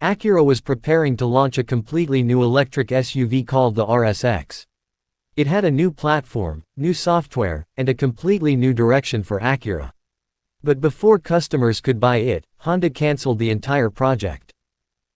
Acura was preparing to launch a completely new electric SUV called the RSX. It had a new platform, new software, and a completely new direction for Acura. But before customers could buy it, Honda cancelled the entire project.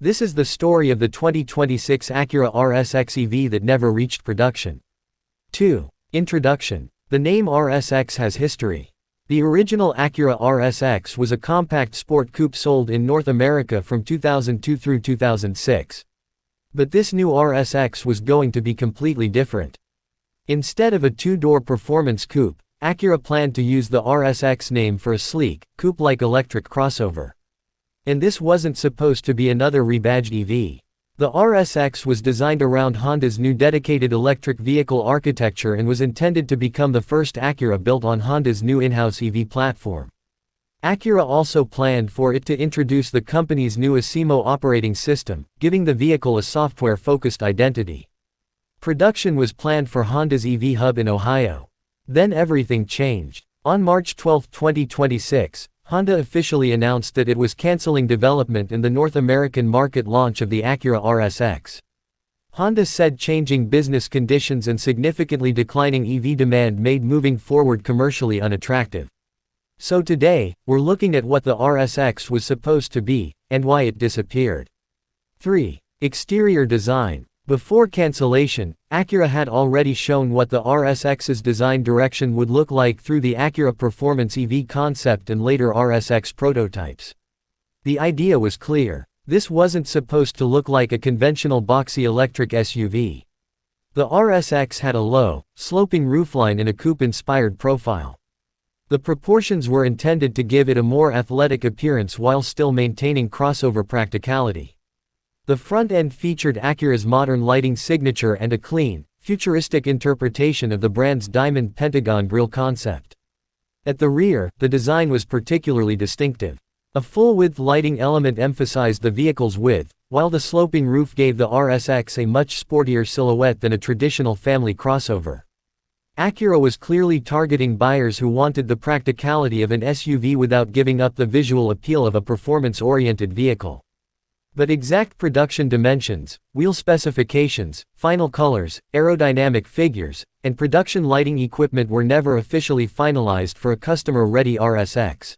This is the story of the 2026 Acura RSX EV that never reached production. 2. Introduction. The name RSX has history. The original Acura RSX was a compact sport coupe sold in North America from 2002 through 2006. But this new RSX was going to be completely different. Instead of a two-door performance coupe, Acura planned to use the RSX name for a sleek, coupe-like electric crossover. And this wasn't supposed to be another rebadged EV. The RSX was designed around Honda's new dedicated electric vehicle architecture and was intended to become the first Acura built on Honda's new in-house EV platform. Acura also planned for it to introduce the company's new ASIMO operating system, giving the vehicle a software-focused identity. Production was planned for Honda's EV hub in Ohio. Then everything changed. On March 12, 2026, Honda officially announced that it was canceling development and the North American market launch of the Acura RSX. Honda said changing business conditions and significantly declining EV demand made moving forward commercially unattractive. So today, we're looking at what the RSX was supposed to be, and why it disappeared. 3. Exterior design. Before cancellation, Acura had already shown what the RSX's design direction would look like through the Acura Performance EV concept and later RSX prototypes. The idea was clear. This wasn't supposed to look like a conventional boxy electric SUV. The RSX had a low, sloping roofline and a coupe-inspired profile. The proportions were intended to give it a more athletic appearance while still maintaining crossover practicality. The front end featured Acura's modern lighting signature and a clean, futuristic interpretation of the brand's diamond pentagon grille concept. At the rear, the design was particularly distinctive. A full-width lighting element emphasized the vehicle's width, while the sloping roof gave the RSX a much sportier silhouette than a traditional family crossover. Acura was clearly targeting buyers who wanted the practicality of an SUV without giving up the visual appeal of a performance-oriented vehicle. But exact production dimensions, wheel specifications, final colors, aerodynamic figures, and production lighting equipment were never officially finalized for a customer-ready RSX.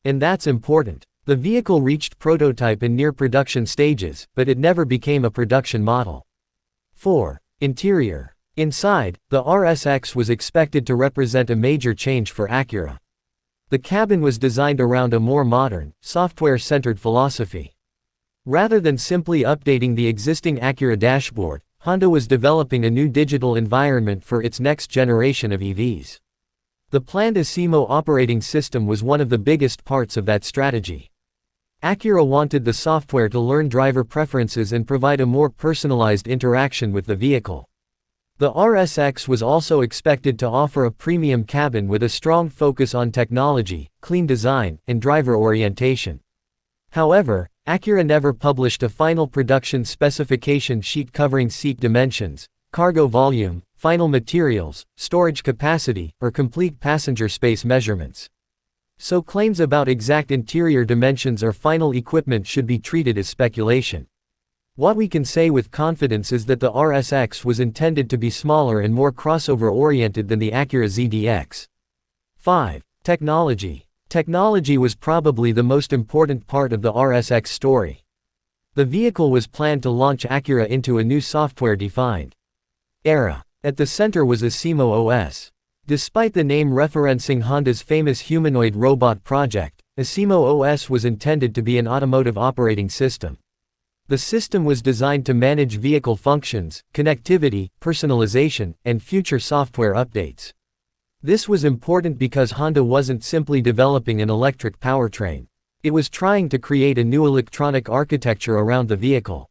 And that's important. The vehicle reached prototype and near production stages, but it never became a production model. 4. Interior. Inside, the RSX was expected to represent a major change for Acura. The cabin was designed around a more modern, software-centered philosophy. Rather than simply updating the existing Acura dashboard, Honda was developing a new digital environment for its next generation of EVs. The planned ASIMO operating system was one of the biggest parts of that strategy. Acura wanted the software to learn driver preferences and provide a more personalized interaction with the vehicle. The RSX was also expected to offer a premium cabin with a strong focus on technology, clean design, and driver orientation. However, Acura never published a final production specification sheet covering seat dimensions, cargo volume, final materials, storage capacity, or complete passenger space measurements. So claims about exact interior dimensions or final equipment should be treated as speculation. What we can say with confidence is that the RSX was intended to be smaller and more crossover-oriented than the Acura ZDX. 5. Technology. Technology was probably the most important part of the RSX story. The vehicle was planned to launch Acura into a new software-defined era. At the center was ASIMO OS. Despite the name referencing Honda's famous humanoid robot project, ASIMO OS was intended to be an automotive operating system. The system was designed to manage vehicle functions, connectivity, personalization, and future software updates. This was important because Honda wasn't simply developing an electric powertrain. It was trying to create a new electronic architecture around the vehicle.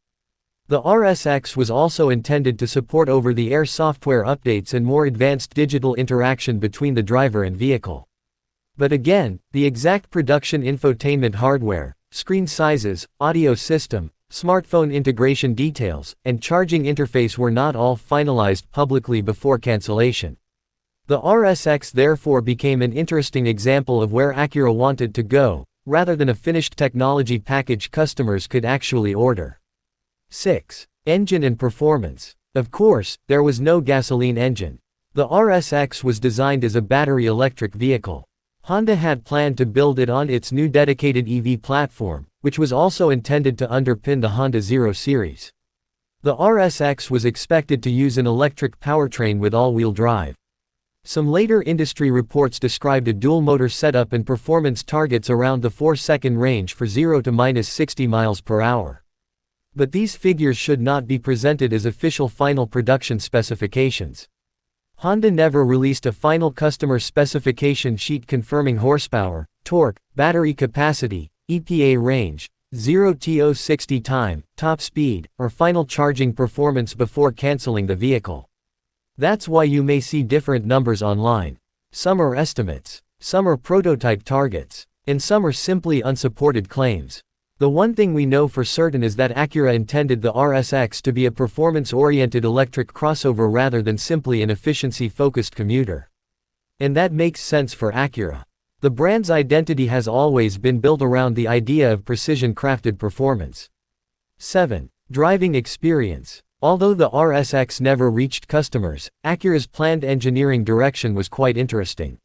The RSX was also intended to support over-the-air software updates and more advanced digital interaction between the driver and vehicle. But again, the exact production infotainment hardware, screen sizes, audio system, smartphone integration details, and charging interface were not all finalized publicly before cancellation. The RSX therefore became an interesting example of where Acura wanted to go, rather than a finished technology package customers could actually order. 6. Engine and performance. Of course, there was no gasoline engine. The RSX was designed as a battery electric vehicle. Honda had planned to build it on its new dedicated EV platform, which was also intended to underpin the Honda 0 series. The RSX was expected to use an electric powertrain with all-wheel drive. Some later industry reports described a dual-motor setup and performance targets around the 4-second range for 0 to -60 miles per hour. But these figures should not be presented as official final production specifications. Honda never released a final customer specification sheet confirming horsepower, torque, battery capacity, EPA range, 0 to 60 time, top speed, or final charging performance before canceling the vehicle. That's why you may see different numbers online. Some are estimates, some are prototype targets, and some are simply unsupported claims. The one thing we know for certain is that Acura intended the RSX to be a performance-oriented electric crossover rather than simply an efficiency-focused commuter. And that makes sense for Acura. The brand's identity has always been built around the idea of precision-crafted performance. 7. Driving experience. Although the RSX never reached customers, Acura's planned engineering direction was quite interesting.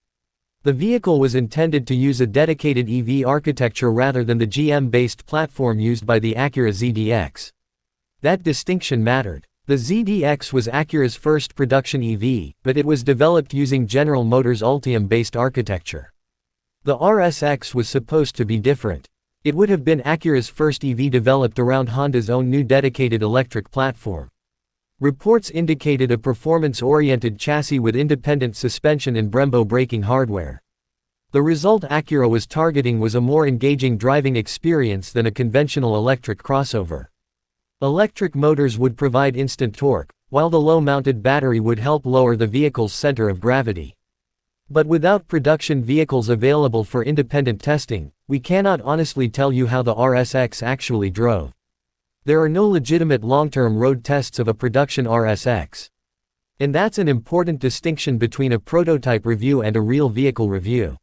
The vehicle was intended to use a dedicated EV architecture rather than the GM-based platform used by the Acura ZDX. That distinction mattered. The ZDX was Acura's first production EV, but it was developed using General Motors' Ultium-based architecture. The RSX was supposed to be different. It would have been Acura's first EV developed around Honda's own new dedicated electric platform. Reports indicated a performance-oriented chassis with independent suspension and Brembo braking hardware. The result Acura was targeting was a more engaging driving experience than a conventional electric crossover. Electric motors would provide instant torque, while the low-mounted battery would help lower the vehicle's center of gravity. But without production vehicles available for independent testing, we cannot honestly tell you how the RSX actually drove. There are no legitimate long-term road tests of a production RSX. And that's an important distinction between a prototype review and a real vehicle review.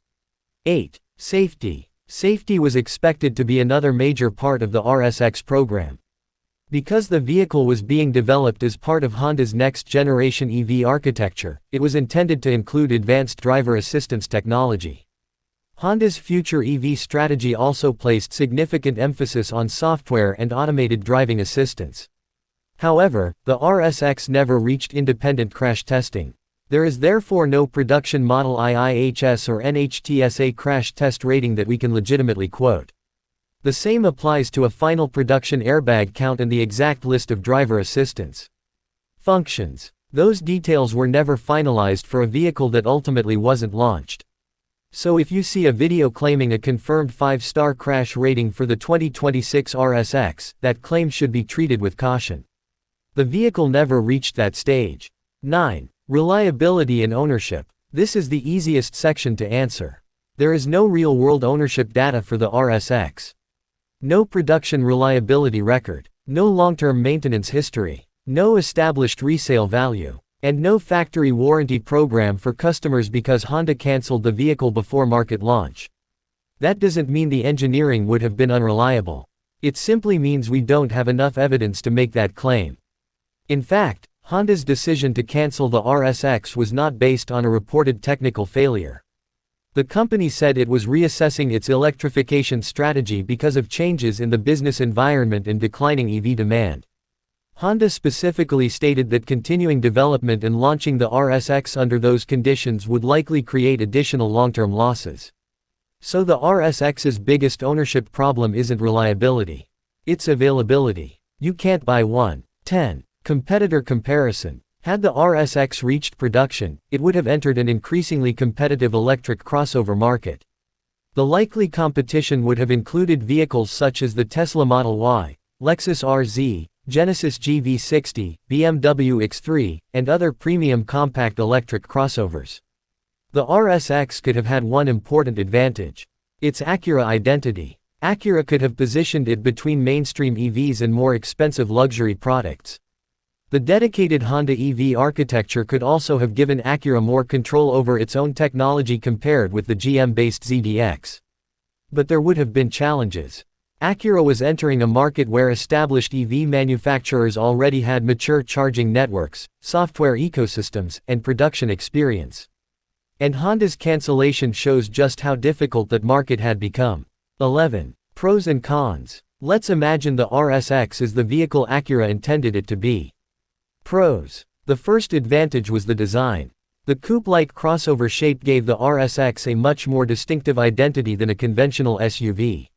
8. Safety. Safety was expected to be another major part of the RSX program. Because the vehicle was being developed as part of Honda's next-generation EV architecture, it was intended to include advanced driver assistance technology. Honda's future EV strategy also placed significant emphasis on software and automated driving assistance. However, the RSX never reached independent crash testing. There is therefore no production model IIHS or NHTSA crash test rating that we can legitimately quote. The same applies to a final production airbag count and the exact list of driver assistance functions. Those details were never finalized for a vehicle that ultimately wasn't launched. So if you see a video claiming a confirmed 5-star crash rating for the 2026 RSX, that claim should be treated with caution. The vehicle never reached that stage. 9. Reliability and ownership. This is the easiest section to answer. There is no real-world ownership data for the RSX. No production reliability record. No long-term maintenance history. No established resale value. And no factory warranty program for customers because Honda canceled the vehicle before market launch. That doesn't mean the engineering would have been unreliable. It simply means we don't have enough evidence to make that claim. In fact, Honda's decision to cancel the RSX was not based on a reported technical failure. The company said it was reassessing its electrification strategy because of changes in the business environment and declining EV demand. Honda specifically stated that continuing development and launching the RSX under those conditions would likely create additional long-term losses. So the RSX's biggest ownership problem isn't reliability. It's availability. You can't buy one. 10. Competitor comparison. Had the RSX reached production, it would have entered an increasingly competitive electric crossover market. The likely competition would have included vehicles such as the Tesla Model Y, Lexus RZ, Genesis GV60, BMW X3, and other premium compact electric crossovers. The RSX could have had one important advantage. Its Acura identity. Acura could have positioned it between mainstream EVs and more expensive luxury products. The dedicated Honda EV architecture could also have given Acura more control over its own technology compared with the GM-based ZDX. But there would have been challenges. Acura was entering a market where established EV manufacturers already had mature charging networks, software ecosystems, and production experience. And Honda's cancellation shows just how difficult that market had become. 11. Pros and cons. Let's imagine the RSX is the vehicle Acura intended it to be. Pros. The first advantage was the design. The coupe-like crossover shape gave the RSX a much more distinctive identity than a conventional SUV.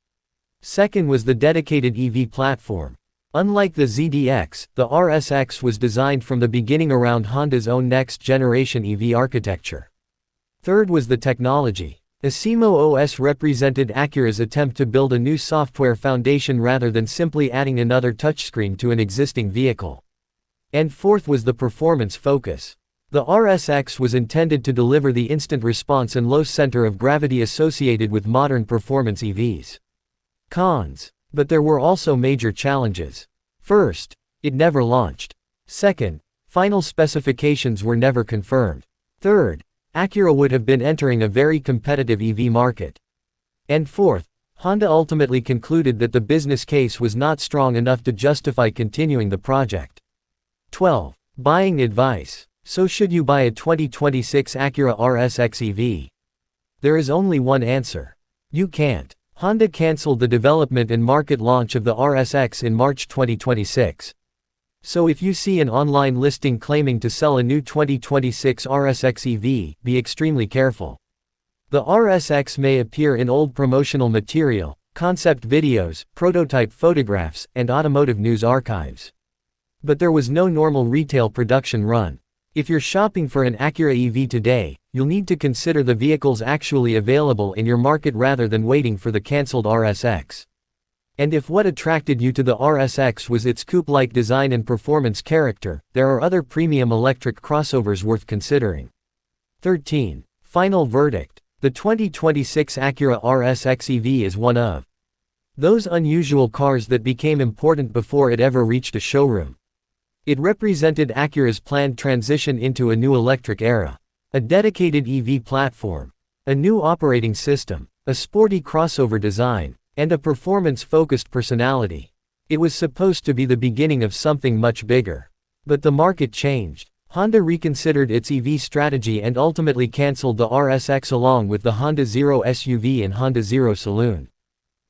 Second was the dedicated EV platform. Unlike the ZDX, the RSX was designed from the beginning around Honda's own next-generation EV architecture. Third was the technology. ASIMO OS represented Acura's attempt to build a new software foundation rather than simply adding another touchscreen to an existing vehicle. And fourth was the performance focus. The RSX was intended to deliver the instant response and low center of gravity associated with modern performance EVs. Cons. But there were also major challenges. First, it never launched. Second, final specifications were never confirmed. Third, Acura would have been entering a very competitive EV market. And fourth, Honda ultimately concluded that the business case was not strong enough to justify continuing the project. 12. Buying advice. So should you buy a 2026 Acura RSX EV? There is only one answer. You can't. Honda canceled the development and market launch of the RSX in March 2026. So if you see an online listing claiming to sell a new 2026 RSX EV, be extremely careful. The RSX may appear in old promotional material, concept videos, prototype photographs, and automotive news archives. But there was no normal retail production run. If you're shopping for an Acura EV today, you'll need to consider the vehicles actually available in your market rather than waiting for the cancelled RSX. And if what attracted you to the RSX was its coupe-like design and performance character, there are other premium electric crossovers worth considering. 13. Final verdict. The 2026 Acura RSX EV is one of those unusual cars that became important before it ever reached a showroom. It represented Acura's planned transition into a new electric era. A dedicated EV platform, a new operating system, a sporty crossover design, and a performance-focused personality. It was supposed to be the beginning of something much bigger. But the market changed. Honda reconsidered its EV strategy and ultimately cancelled the RSX along with the Honda Zero SUV and Honda Zero Saloon.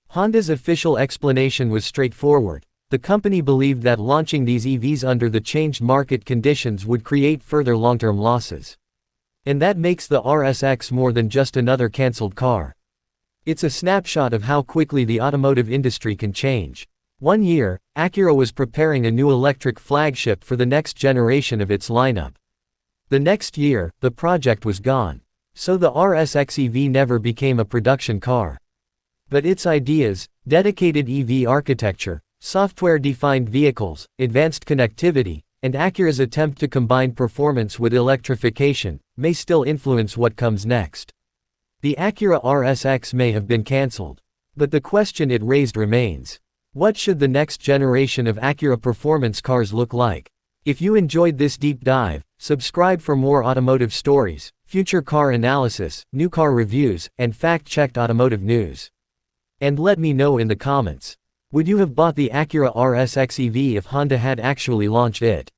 Honda's official explanation was straightforward. The company believed that launching these EVs under the changed market conditions would create further long-term losses. And that makes the RSX more than just another cancelled car. It's a snapshot of how quickly the automotive industry can change. 1 year, Acura was preparing a new electric flagship for the next generation of its lineup. The next year, the project was gone. So the RSX EV never became a production car. But its ideas, dedicated EV architecture, software-defined vehicles, advanced connectivity, and Acura's attempt to combine performance with electrification, may still influence what comes next. The Acura RSX may have been cancelled. But the question it raised remains. What should the next generation of Acura performance cars look like? If you enjoyed this deep dive, subscribe for more automotive stories, future car analysis, new car reviews, and fact-checked automotive news. And let me know in the comments. Would you have bought the Acura RSX EV if Honda had actually launched it?